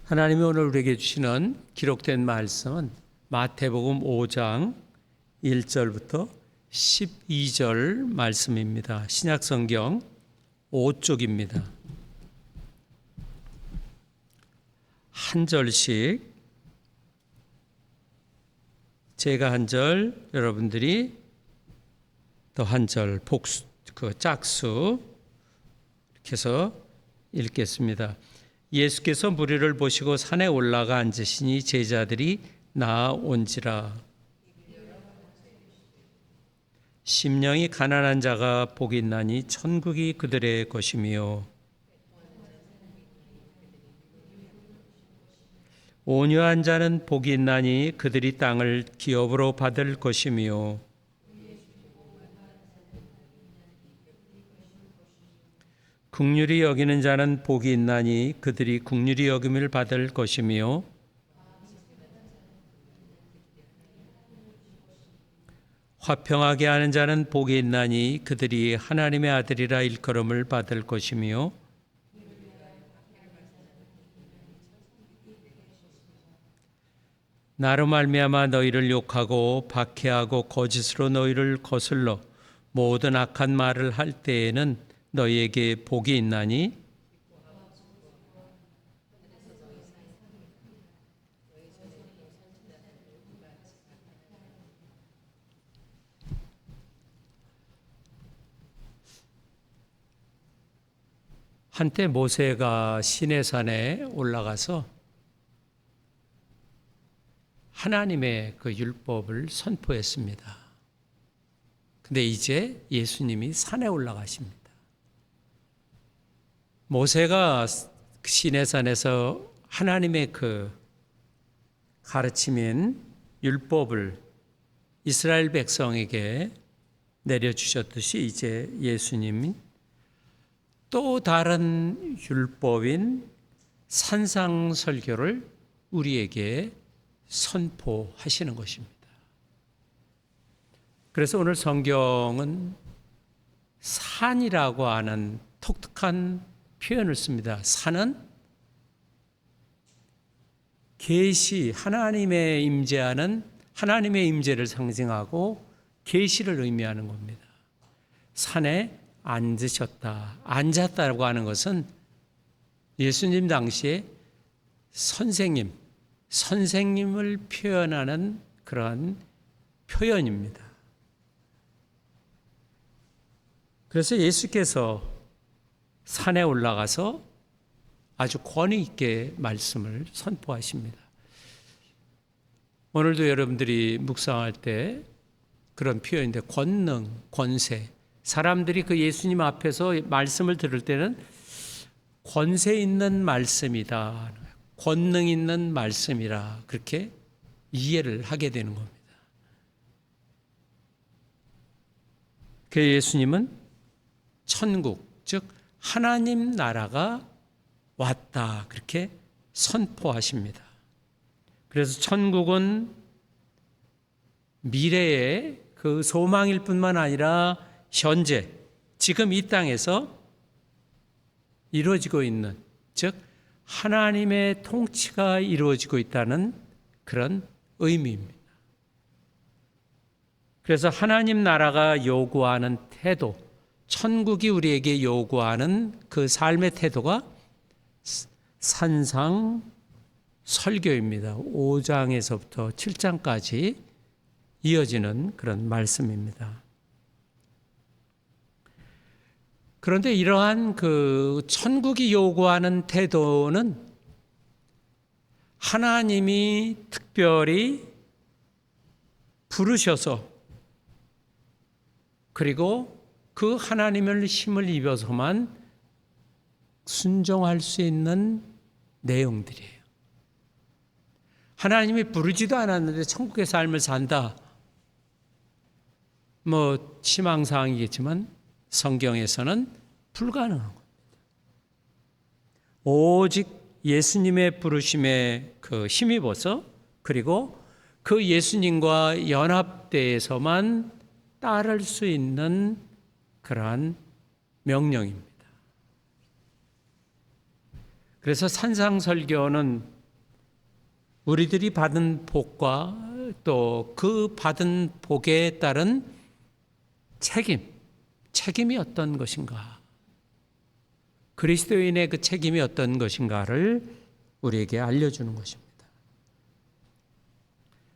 하나님이 오늘 우리에게 주시는 기록된 말씀은 마태복음 5장 1절부터 12절 말씀입니다. 신약성경 5쪽입니다. 한 절씩 제가 한 절, 여러분들이 또 한 절 복수, 짝수 이렇게 해서 읽겠습니다. 예수께서 무리를 보시고 산에 올라가 앉으시니 제자들이 나아온지라. 심령이 가난한 자가 복이 있나니 천국이 그들의 것이며 온유한 자는 복이 있나니 그들이 땅을 기업으로 받을 것이며 긍휼히 여기는 자는 복이 있나니 그들이 긍휼히 여김을 받을 것이며 화평하게 하는 자는 복이 있나니 그들이 하나님의 아들이라 일컬음을 받을 것이며 나로 말미암아 너희를 욕하고 박해하고 거짓으로 너희를 거슬러 모든 악한 말을 할 때에는 너희에게 복이 있나니 한때 모세가 시내산에 올라가서 하나님의 그 율법을 선포했습니다. 근데 이제 예수님이 산에 올라가십니다. 모세가 시내산에서 하나님의 그 가르침인 율법을 이스라엘 백성에게 내려주셨듯이 이제 예수님이 또 다른 율법인 산상설교를 우리에게 선포하시는 것입니다. 그래서 오늘 성경은 산이라고 하는 독특한 표현을 씁니다. 산은 계시, 하나님의 임재하는 하나님의 임재를 상징하고 계시를 의미하는 겁니다. 산에 앉으셨다, 앉았다라고 하는 것은 예수님 당시에 선생님을 표현하는 그런 표현입니다. 그래서 예수께서 산에 올라가서 아주 권위 있게 말씀을 선포하십니다. 오늘도 여러분들이 묵상할 때 그런 표현인데 권능, 권세, 사람들이 그 예수님 앞에서 말씀을 들을 때는 권세 있는 말씀이다, 권능 있는 말씀이라 그렇게 이해를 하게 되는 겁니다. 그 예수님은 천국, 즉 하나님 나라가 왔다 그렇게 선포하십니다. 그래서 천국은 미래의 그 소망일 뿐만 아니라 현재 지금 이 땅에서 이루어지고 있는, 즉 하나님의 통치가 이루어지고 있다는 그런 의미입니다. 그래서 하나님 나라가 요구하는 태도, 천국이 우리에게 요구하는 그 삶의 태도가 산상 설교입니다. 5장에서부터 7장까지 이어지는 그런 말씀입니다. 그런데 이러한 그 천국이 요구하는 태도는 하나님이 특별히 부르셔서 그리고 그 하나님을 힘을 입어서만 순종할 수 있는 내용들이에요. 하나님이 부르지도 않았는데 천국의 삶을 산다. 희망사항이겠지만 성경에서는 불가능한 겁니다. 오직 예수님의 부르심에 그 힘입어서 그리고 그 예수님과 연합대에서만 따를 수 있는 그러한 명령입니다. 그래서 산상설교는 우리들이 받은 복과 또 그 받은 복에 따른 책임이 어떤 것인가? 그리스도인의 그 책임이 어떤 것인가를 우리에게 알려주는 것입니다.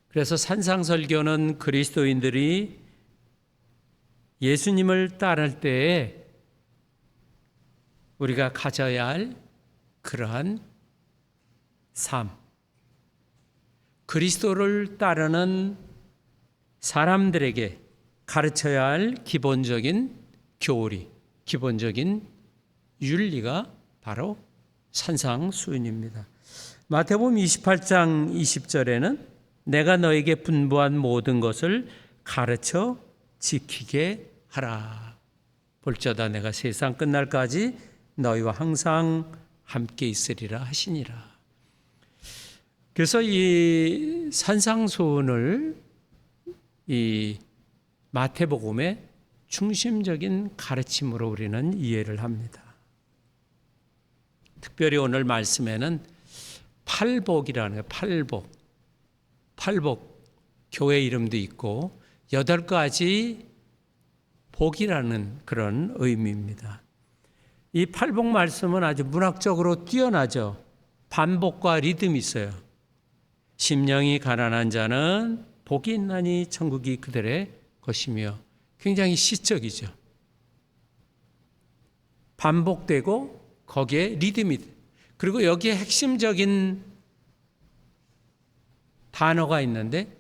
그래서 산상설교는 그리스도인들이 예수님을 따를 때에 우리가 가져야 할 그러한 삶, 그리스도를 따르는 사람들에게 가르쳐야 할 기본적인 교리, 기본적인 윤리가 바로 산상수훈입니다. 마태복음 28장 20절에는 내가 너에게 분부한 모든 것을 가르쳐 지키게 하라. 볼지어다 내가 세상 끝날까지 너희와 항상 함께 있으리라 하시니라. 그래서 이 산상수훈을 이 마태복음의 중심적인 가르침으로 우리는 이해를 합니다. 특별히 오늘 말씀에는 팔복이라는 거예요. 팔복 교회 이름도 있고 8가지 복이라는 그런 의미입니다. 이 팔복 말씀은 아주 문학적으로 뛰어나죠. 반복과 리듬이 있어요. 심령이 가난한 자는 복이 있나니 천국이 그들의 것이며 굉장히 시적이죠. 반복되고 거기에 리듬이 그리고 여기에 핵심적인 단어가 있는데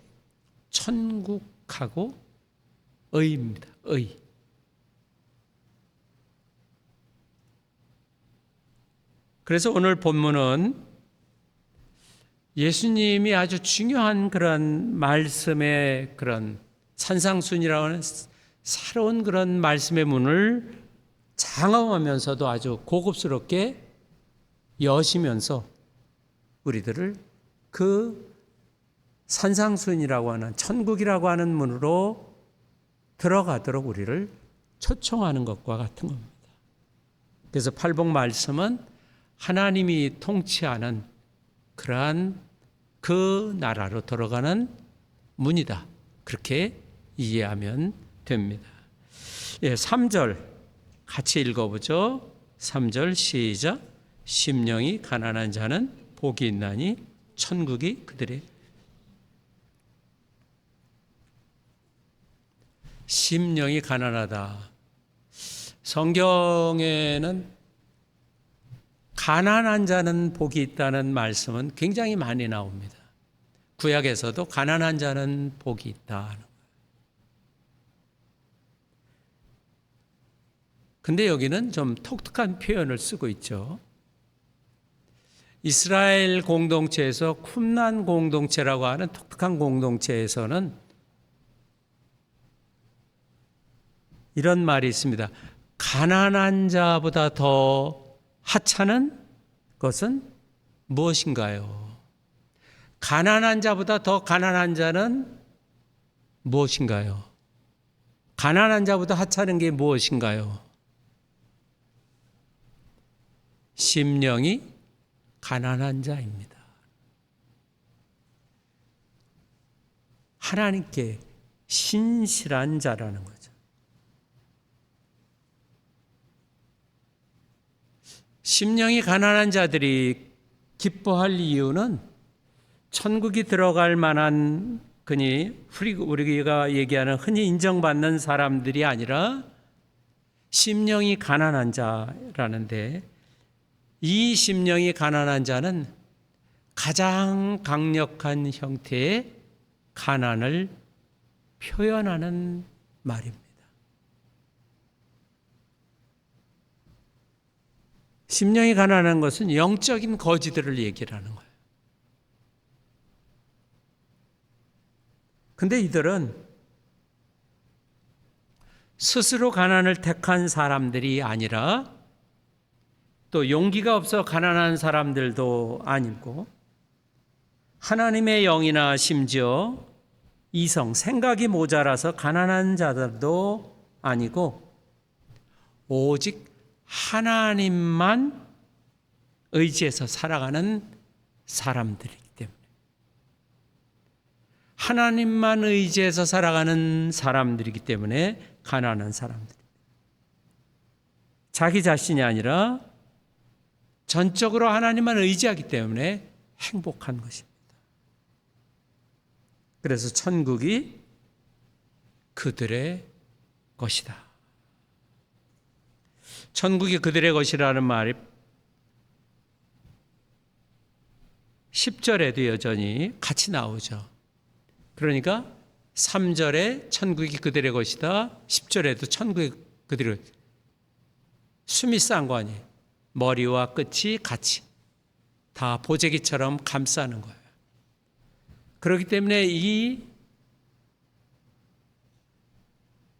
천국하고 의입니다. 의. 그래서 오늘 본문은 예수님이 아주 중요한 그런 말씀의 그런 산상순이라고 하는 새로운 그런 말씀의 문을 장엄하면서도 아주 고급스럽게 여시면서 우리들을 그 산상순이라고 하는 천국이라고 하는 문으로 들어가도록 우리를 초청하는 것과 같은 겁니다. 그래서 팔복 말씀은 하나님이 통치하는 그러한 그 나라로 들어가는 문이다. 그렇게 이해하면 됩니다. 3절 같이 읽어보죠. 3절 시작. 심령이 가난한 자는 복이 있나니 천국이 그들의 심령이 가난하다. 성경에는 가난한 자는 복이 있다는 말씀은 굉장히 많이 나옵니다. 구약에서도 가난한 자는 복이 있다. 근데 여기는 좀 독특한 표현을 쓰고 있죠. 이스라엘 공동체에서 쿰난 공동체라고 하는 독특한 공동체에서는 이런 말이 있습니다. 가난한 자보다 더 하찮은 것은 무엇인가요? 가난한 자보다 더 가난한 자는 무엇인가요? 가난한 자보다 하찮은 게 무엇인가요? 심령이 가난한 자입니다. 하나님께 신실한 자라는 거죠. 심령이 가난한 자들이 기뻐할 이유는 천국이 들어갈 만한 우리가 얘기하는 흔히 인정받는 사람들이 아니라 심령이 가난한 자라는데 이 심령이 가난한 자는 가장 강력한 형태의 가난을 표현하는 말입니다. 심령이 가난한 것은 영적인 거지들을 얘기를 하는 거예요. 근데 이들은 스스로 가난을 택한 사람들이 아니라 또 용기가 없어 가난한 사람들도 아니고 하나님의 영이나 심지어 이성, 생각이 모자라서 가난한 자들도 아니고 오직 하나님만 의지해서 살아가는 사람들이기 때문에 하나님만 의지해서 살아가는 사람들이기 때문에 가난한 사람들. 자기 자신이 아니라 전적으로 하나님만 의지하기 때문에 행복한 것입니다. 그래서 천국이 그들의 것이다. 천국이 그들의 것이라는 말이 10절에도 여전히 같이 나오죠. 그러니까 3절에 천국이 그들의 것이다. 10절에도 천국이 그들의 것이다. 숨이 쌍관이 머리와 끝이 같이 다 보재기처럼 감싸는 거예요. 그렇기 때문에 이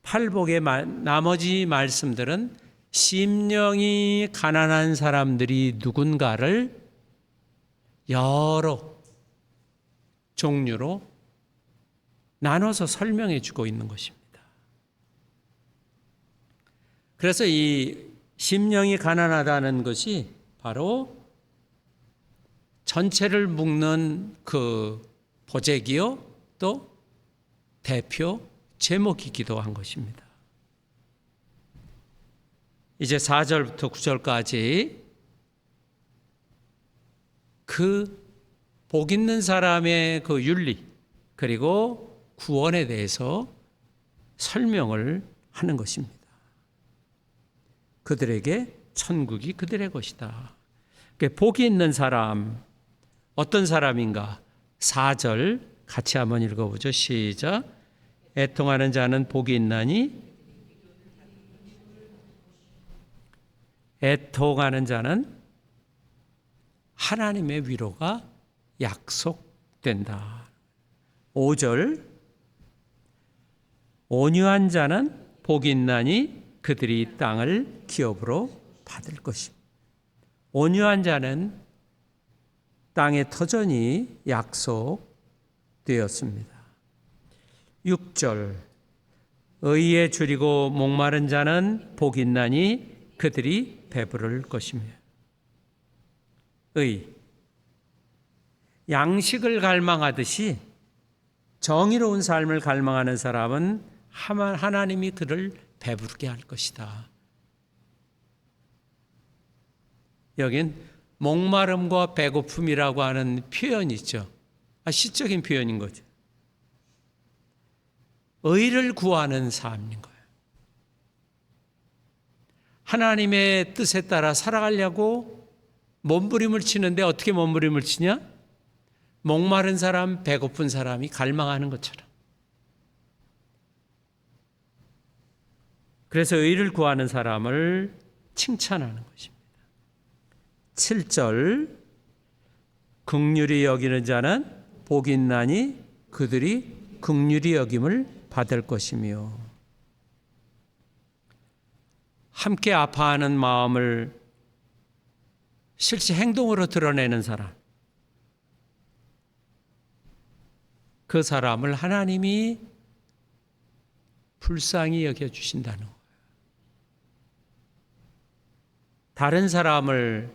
팔복의 나머지 말씀들은 심령이 가난한 사람들이 누군가를 여러 종류로 나눠서 설명해 주고 있는 것입니다. 그래서 이 심령이 가난하다는 것이 바로 전체를 묶는 그 보재기요, 또 대표 제목이기도 한 것입니다. 이제 4절부터 9절까지 그 복 있는 사람의 그 윤리 그리고 구원에 대해서 설명을 하는 것입니다. 그들에게 천국이 그들의 것이다. 복이 있는 사람, 어떤 사람인가? 4절 같이 한번 읽어보죠. 시작. 애통하는 자는 복이 있나니 애통하는 자는 하나님의 위로가 약속된다. 5절 온유한 자는 복이 있나니 그들이 땅을 기업으로 받을 것입니다. 온유한 자는 땅의 터전이 약속되었습니다. 6절 의에 줄이고 목마른 자는 복이 있나니 그들이 배부를 것이며. 양식을 갈망하듯이 정의로운 삶을 갈망하는 사람은 하나님이 그를 배부르게 할 것이다. 여긴 목마름과 배고픔이라고 하는 표현이 있죠. 시적인 표현인 거죠. 의를 구하는 삶인 거예요. 하나님의 뜻에 따라 살아가려고 몸부림을 치는데 어떻게 몸부림을 치냐? 목마른 사람, 배고픈 사람이 갈망하는 것처럼. 그래서 의를 구하는 사람을 칭찬하는 것입니다. 7절 긍휼히 여기는 자는 복이 있나니 그들이 긍휼히 여김을 받을 것이며. 함께 아파하는 마음을 실제 행동으로 드러내는 사람, 그 사람을 하나님이 불쌍히 여겨주신다는 거예요. 다른 사람을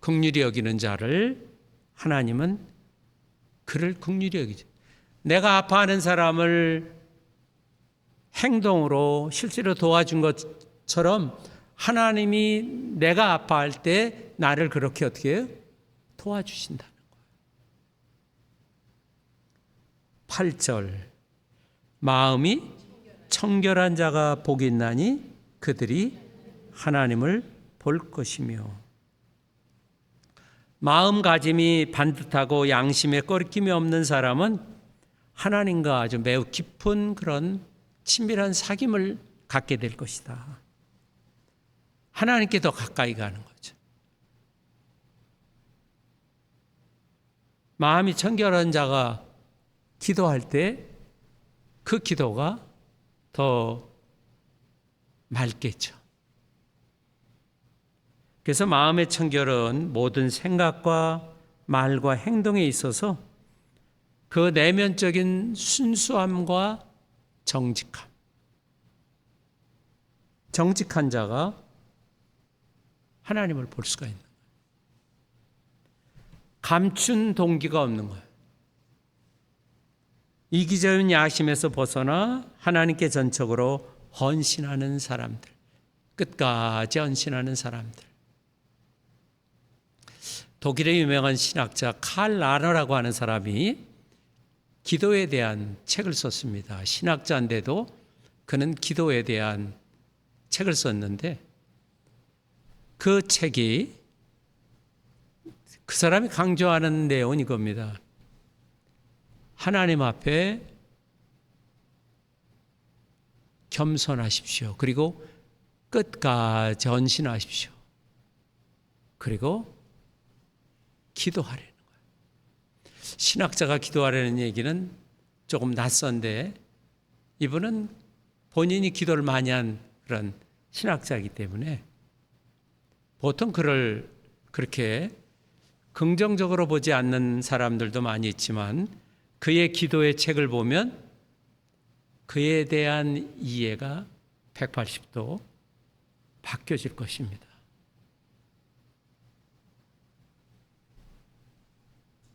긍휼히 여기는 자를 하나님은 그를 긍휼히 여기죠. 내가 아파하는 사람을 행동으로 실제로 도와준 것처럼 하나님이 내가 아파할 때 나를 그렇게 어떻게 해요? 도와주신다는 거예요. 8절 마음이 청결한 자가 복이 있나니 그들이 하나님을 볼 것이며. 마음가짐이 반듯하고 양심에 꺼리낌이 없는 사람은 하나님과 아주 매우 깊은 그런 친밀한 사귐을 갖게 될 것이다. 하나님께 더 가까이 가는 거죠. 마음이 청결한 자가 기도할 때 그 기도가 더 맑겠죠. 그래서 마음의 청결은 모든 생각과 말과 행동에 있어서 그 내면적인 순수함과 정직함. 정직한 자가 하나님을 볼 수가 있는 거예요. 감춘 동기가 없는 거예요. 이기적인 야심에서 벗어나 하나님께 전적으로 헌신하는 사람들, 끝까지 헌신하는 사람들. 독일의 유명한 신학자 칼 라너라고 하는 사람이 기도에 대한 책을 썼습니다. 신학자인데도 그는 기도에 대한 책을 썼는데, 그 책이, 그 사람이 강조하는 내용은 이겁니다. 하나님 앞에 겸손하십시오. 그리고 끝까지 헌신하십시오. 그리고 기도하려는 거예요. 신학자가 기도하려는 얘기는 조금 낯선데, 이분은 본인이 기도를 많이 한 그런 신학자이기 때문에 보통 그를 그렇게 긍정적으로 보지 않는 사람들도 많이 있지만, 그의 기도의 책을 보면 그에 대한 이해가 180도 바뀌어질 것입니다.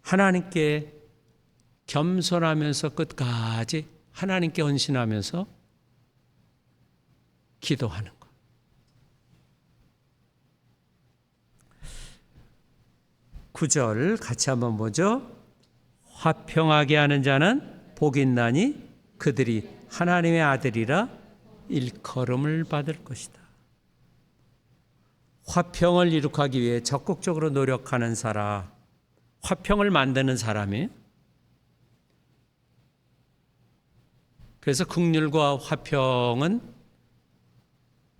하나님께 겸손하면서 끝까지 하나님께 헌신하면서 기도하는 것. 구절 같이 한번 보죠. 화평하게 하는 자는 복이 있나니 그들이 하나님의 아들이라 일컬음을 받을 것이다. 화평을 이룩하기 위해 적극적으로 노력하는 사람, 화평을 만드는 사람이, 그래서 긍휼과 화평은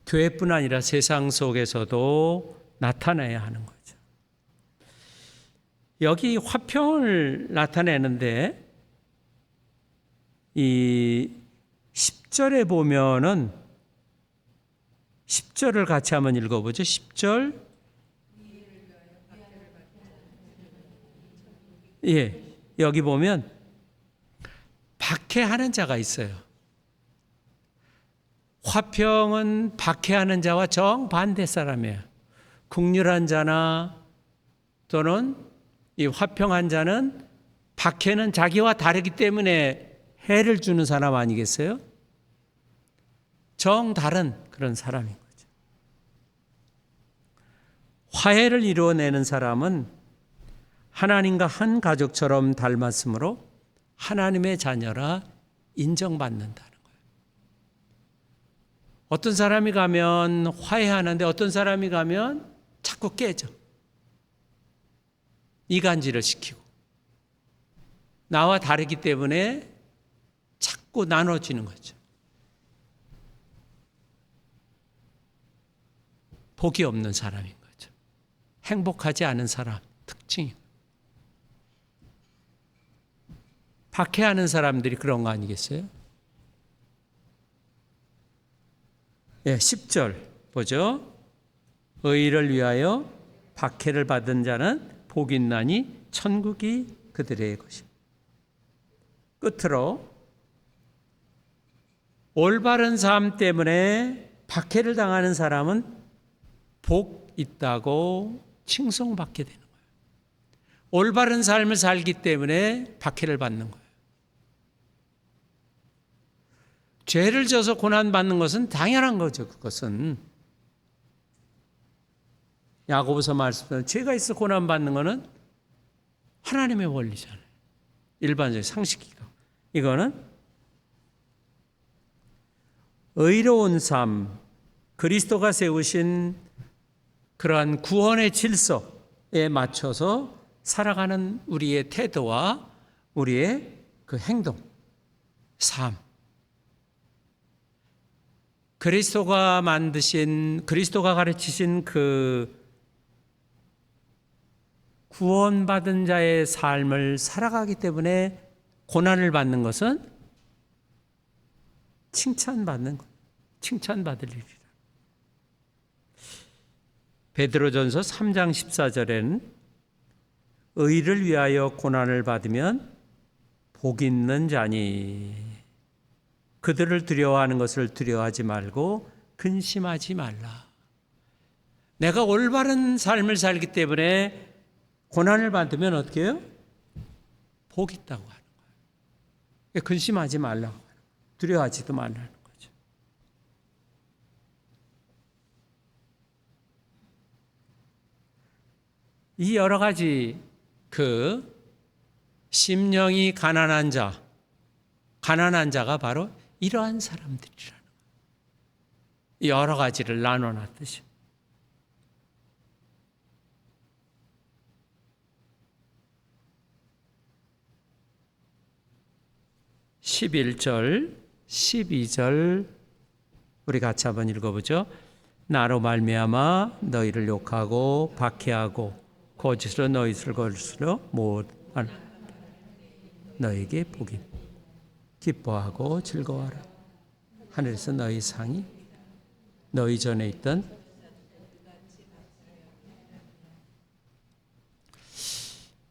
교회뿐 아니라 세상 속에서도 나타나야 하는 거죠. 여기 화평을 나타내는데 이 10절에 보면은 10절을 같이 한번 읽어보죠. 10절. 예, 여기 보면 박해하는 자가 있어요. 화평은 박해하는 자와 정반대 사람이에요. 긍휼한 자나 또는 이 화평한 자는 박해는 자기와 다르기 때문에 해를 주는 사람 아니겠어요? 정다른 그런 사람인 거죠. 화해를 이루어내는 사람은 하나님과 한 가족처럼 닮았으므로 하나님의 자녀라 인정받는다는 거예요. 어떤 사람이 가면 화해하는데 어떤 사람이 가면 자꾸 깨져. 이간질을 시키고 나와 다르기 때문에 자꾸 나눠지는 거죠. 복이 없는 사람인 거죠. 행복하지 않은 사람 특징이. 박해하는 사람들이 그런 거 아니겠어요? 예, 10절 보죠. 의를 위하여 박해를 받은 자는 복이 있나니 천국이 그들의 것입니다. 끝으로 올바른 삶 때문에 박해를 당하는 사람은 복 있다고 칭송받게 되는 거예요. 올바른 삶을 살기 때문에 박해를 받는 거예요. 죄를 져서 고난받는 것은 당연한 거죠. 그것은 야고보서 말씀대로 죄가 있어 고난받는 것은 하나님의 원리잖아요. 일반적인 상식이고. 이거는 의로운 삶, 그리스도가 세우신 그러한 구원의 질서에 맞춰서 살아가는 우리의 태도와 우리의 그 행동, 삶. 그리스도가 만드신, 그리스도가 가르치신 그 구원받은 자의 삶을 살아가기 때문에 고난을 받는 것은 칭찬받는 것, 칭찬받을 일이다. 베드로전서 3장 14절에는 의를 위하여 고난을 받으면 복 있는 자니 그들을 두려워하는 것을 두려워하지 말고 근심하지 말라. 내가 올바른 삶을 살기 때문에 고난을 받으면 어떻게 해요? 복 있다고 하는 거예요. 근심하지 말라고, 두려워하지도 말라는 거죠. 이 여러 가지 심령이 가난한 자가 바로 이러한 사람들이라는 거예요. 여러 가지를 나눠놨듯이. 11절, 12절 우리 같이 한번 읽어보죠. 나로 말미암아 너희를 욕하고 박해하고 거짓으로 너희를 거짓으로 못하는 너희에게 복이 기뻐하고 즐거워하라. 하늘에서 너희 상이 너희 전에 있던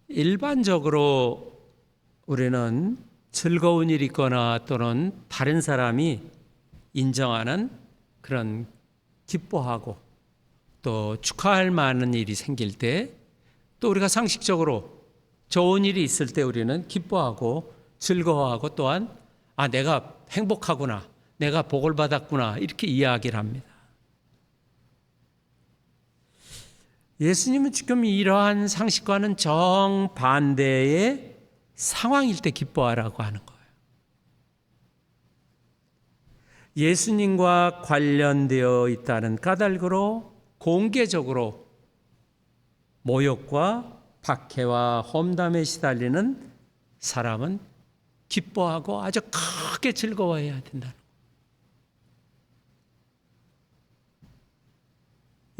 일반적으로 우리는 즐거운 일이 있거나 또는 다른 사람이 인정하는 그런 기뻐하고 또 축하할 만한 일이 생길 때, 또 우리가 상식적으로 좋은 일이 있을 때 우리는 기뻐하고 즐거워하고 또한 내가 행복하구나, 내가 복을 받았구나 이렇게 이야기를 합니다. 예수님은 지금 이러한 상식과는 정반대의 상황일 때 기뻐하라고 하는 거예요. 예수님과 관련되어 있다는 까닭으로 공개적으로 모욕과 박해와 험담에 시달리는 사람은 기뻐하고 아주 크게 즐거워해야 된다는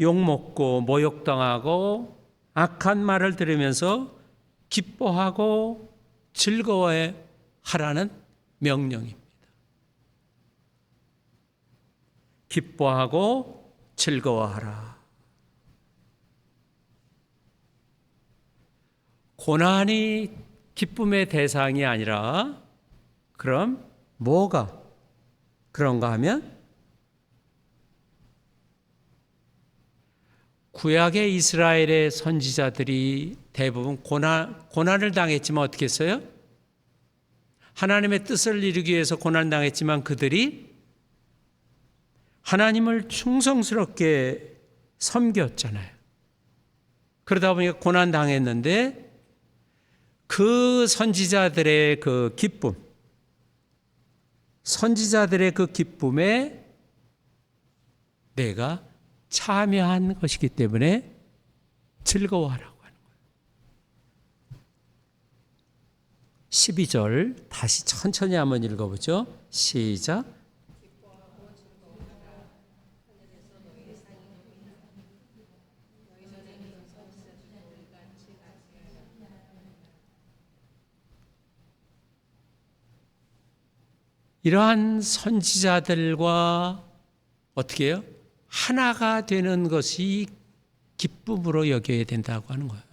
거예요. 욕먹고 모욕당하고 악한 말을 들으면서 기뻐하고 즐거워해 하라는 명령입니다. 기뻐하고 즐거워하라. 고난이 기쁨의 대상이 아니라 그럼 뭐가 그런가 하면 구약의 이스라엘의 선지자들이 대부분 고난을 당했지만 어떻게 했어요? 하나님의 뜻을 이루기 위해서 고난당했지만 그들이 하나님을 충성스럽게 섬겼잖아요. 그러다 보니까 고난당했는데 그 선지자들의 그 기쁨, 선지자들의 그 기쁨에 내가 참여한 것이기 때문에 즐거워하라고 하는 거예요. 12절 다시 천천히 한번 읽어보죠. 시작. 이러한 선지자들과 어떻게 해요? 하나가 되는 것이 기쁨으로 여겨야 된다고 하는 거예요.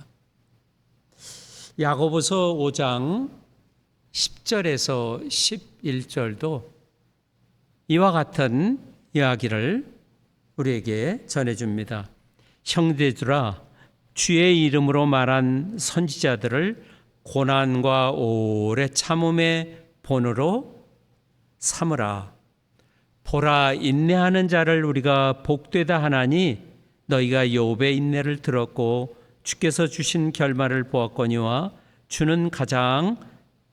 야고보서 5장 10절에서 11절도 이와 같은 이야기를 우리에게 전해줍니다. 형제들아, 주의 이름으로 말한 선지자들을 고난과 오래 참음의 본으로 삼으라. 보라, 인내하는 자를 우리가 복되다 하나니 너희가 욥의 인내를 들었고 주께서 주신 결말을 보았거니와 주는 가장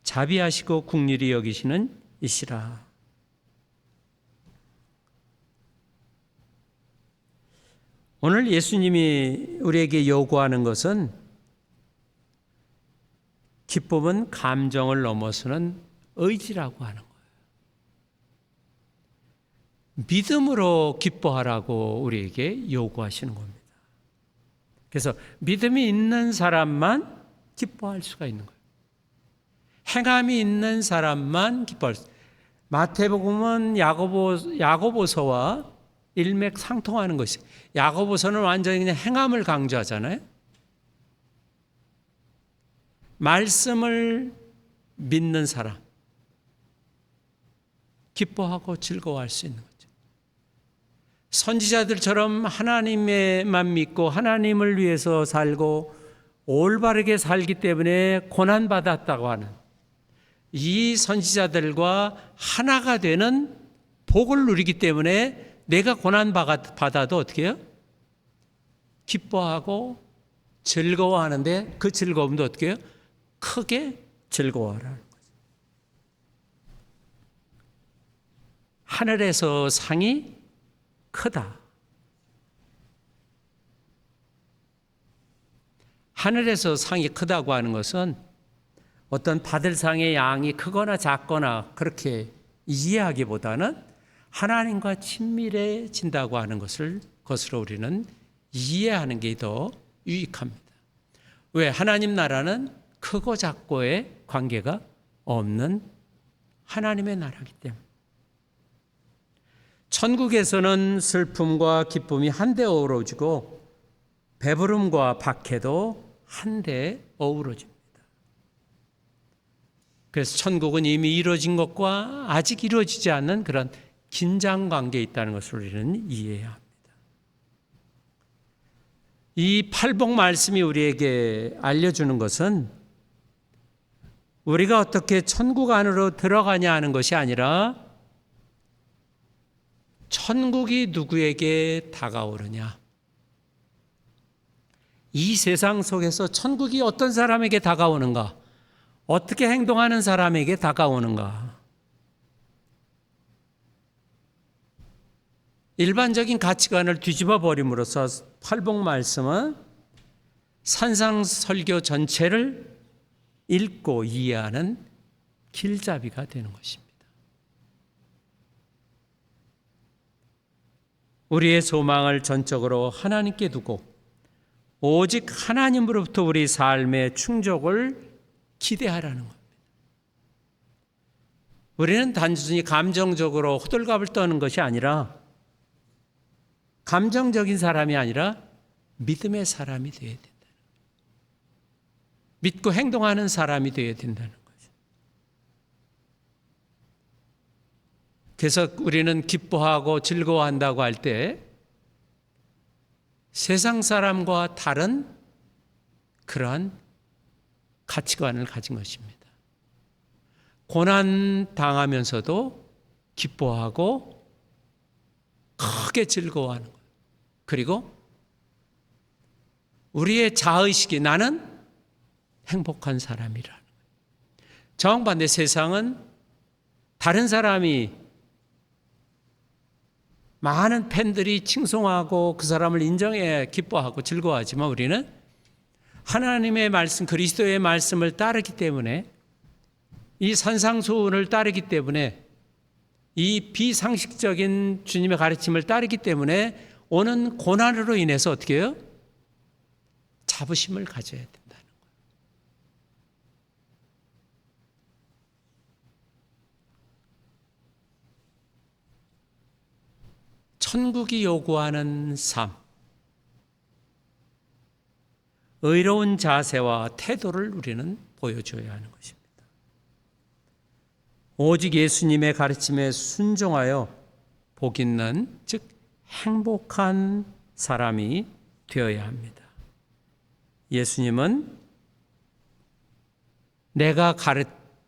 자비하시고 긍휼히 여기시는 이시라. 오늘 예수님이 우리에게 요구하는 것은 기쁨은 감정을 넘어서는 의지라고 하는 거예요. 믿음으로 기뻐하라고 우리에게 요구하시는 겁니다. 그래서 믿음이 있는 사람만 기뻐할 수가 있는 거예요. 행함이 있는 사람만 기뻐할 수. 마태복음은 야고보서와 일맥상통하는 것이. 야고보서는 완전히 그냥 행함을 강조하잖아요. 말씀을 믿는 사람, 기뻐하고 즐거워할 수 있는 거예요. 선지자들처럼 하나님만 믿고 하나님을 위해서 살고 올바르게 살기 때문에 고난받았다고 하는, 이 선지자들과 하나가 되는 복을 누리기 때문에 내가 고난 받아도 어떻게 해요? 기뻐하고 즐거워하는데 그 즐거움도 어떻게 해요? 크게 즐거워하라는 거죠. 하늘에서 상이 크다. 하늘에서 상이 크다고 하는 것은 어떤 받을 상의 양이 크거나 작거나 그렇게 이해하기보다는 하나님과 친밀해진다고 하는 것으로 우리는 이해하는 게 더 유익합니다. 왜? 하나님 나라는 크고 작고의 관계가 없는 하나님의 나라이기 때문에. 천국에서는 슬픔과 기쁨이 한데 어우러지고 배부름과 박해도 한데 어우러집니다. 그래서 천국은 이미 이루어진 것과 아직 이루어지지 않는 그런 긴장 관계에 있다는 것을 우리는 이해해야 합니다. 이 팔복 말씀이 우리에게 알려주는 것은 우리가 어떻게 천국 안으로 들어가냐 하는 것이 아니라 천국이 누구에게 다가오느냐. 이 세상 속에서 천국이 어떤 사람에게 다가오는가? 어떻게 행동하는 사람에게 다가오는가? 일반적인 가치관을 뒤집어 버림으로써 팔복 말씀은 산상설교 전체를 읽고 이해하는 길잡이가 되는 것입니다. 우리의 소망을 전적으로 하나님께 두고 오직 하나님으로부터 우리 삶의 충족을 기대하라는 겁니다. 우리는 단순히 감정적으로 호들갑을 떠는 것이 아니라 감정적인 사람이 아니라 믿음의 사람이 되어야 된다. 믿고 행동하는 사람이 되어야 된다는 거죠. 그래서 우리는 기뻐하고 즐거워한다고 할 때 세상 사람과 다른 그러한 가치관을 가진 것입니다. 고난 당하면서도 기뻐하고 크게 즐거워하는 것. 그리고 우리의 자의식이 나는 행복한 사람이라는 거예요. 정반대 세상은 다른 사람이 많은 팬들이 칭송하고 그 사람을 인정해 기뻐하고 즐거워하지만 우리는 하나님의 말씀, 그리스도의 말씀을 따르기 때문에 이 산상수훈을 따르기 때문에 이 비상식적인 주님의 가르침을 따르기 때문에 오는 고난으로 인해서 어떻게 해요? 자부심을 가져야 된다는 거예요. 천국이 요구하는 삶, 의로운 자세와 태도를 우리는 보여줘야 하는 것입니다. 오직 예수님의 가르침에 순종하여 복 있는, 즉 행복한 사람이 되어야 합니다. 예수님은 내가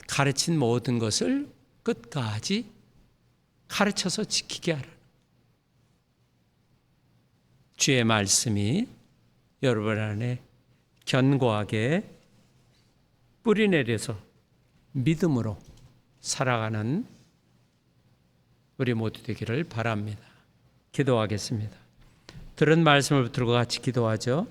가르친 모든 것을 끝까지 가르쳐서 지키게 하라. 주의 말씀이 여러분 안에 견고하게 뿌리내려서 믿음으로 살아가는 우리 모두 되기를 바랍니다. 기도하겠습니다. 들은 말씀을 붙들고 같이 기도하죠.